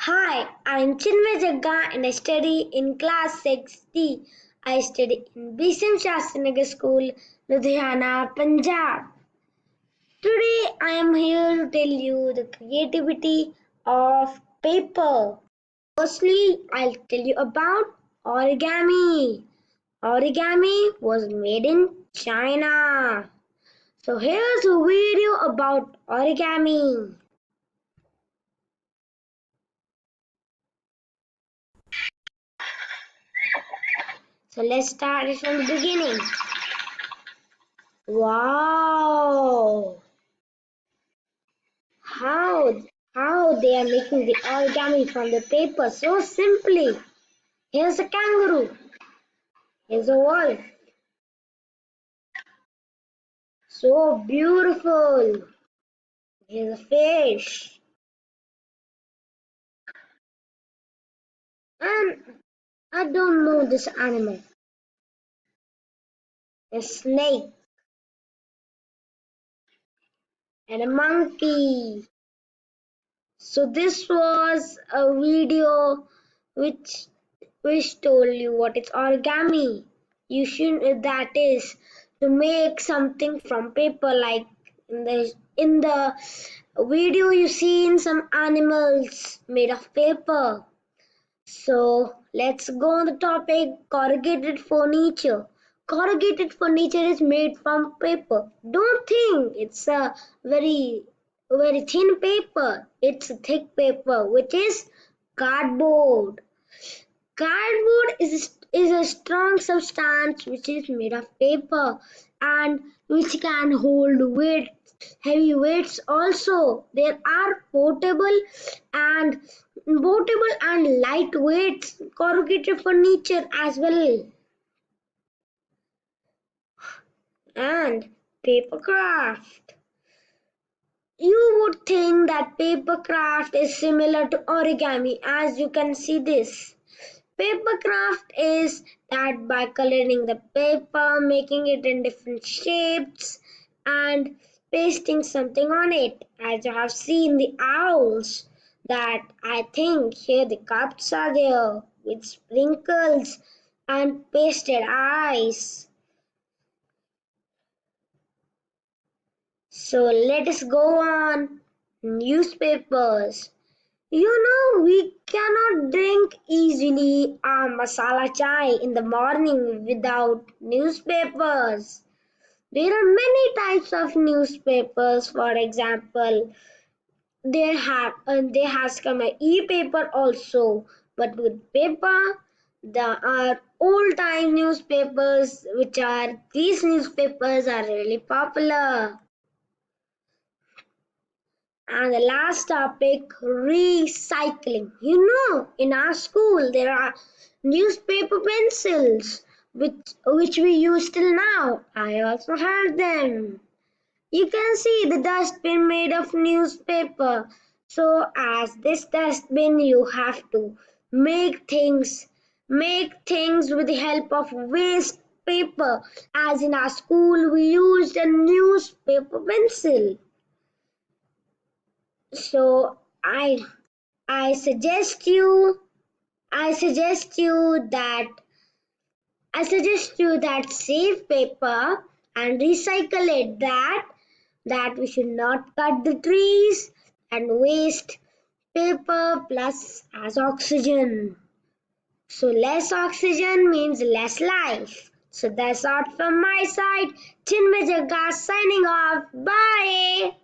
Hi, I'm Chinmay Jagga and I study in class 6D. I study in BCM Shastrinagar School, Ludhiana, Punjab. Today I am here to tell you the creativity of paper. Firstly, I'll tell you about origami. Origami was made in China. So here's a video about origami. So let's start it from the beginning. Wow! How how they are making the origami from the paper so simply. Here's a kangaroo. Here's a wolf. So beautiful. Here's a fish. And I don't know this animal. A snake and a monkey. So this was a video which told you what is origami. You should that is to make something from paper like in the video you see in some animals made of paper. So let's go on the topic corrugated furniture. Corrugated furniture is made from paper. Don't think it's a very thin paper. It's a thick paper which is cardboard. Cardboard is a strong substance which is made of paper and which can hold weight, heavy weights also. There are portable and lightweight corrugated furniture as well. And paper craft. You would think that paper craft is similar to origami as you can see this. Paper craft is that by coloring the paper, making it in different shapes and pasting something on it. As you have seen the owls that I think here the cups are there with sprinkles and pasted eyes. So let us go on. Newspapers. We cannot drink easily a masala chai in the morning without newspapers. There are many types of newspapers. For example, there has come a e-paper also. But with paper, there are old-time newspapers, these newspapers are really popular. And the last topic, recycling. In our school there are newspaper pencils which we use till now. I also have them. You can see the dustbin made of newspaper. So as this dustbin you have to make things with the help of waste paper. As in our school we used a newspaper pencil. So I suggest you I suggest you that save paper and recycle it, that we should not cut the trees and waste paper plus as oxygen. So less oxygen means less life. So that's all from my side. Chinmay Jagga signing off. Bye.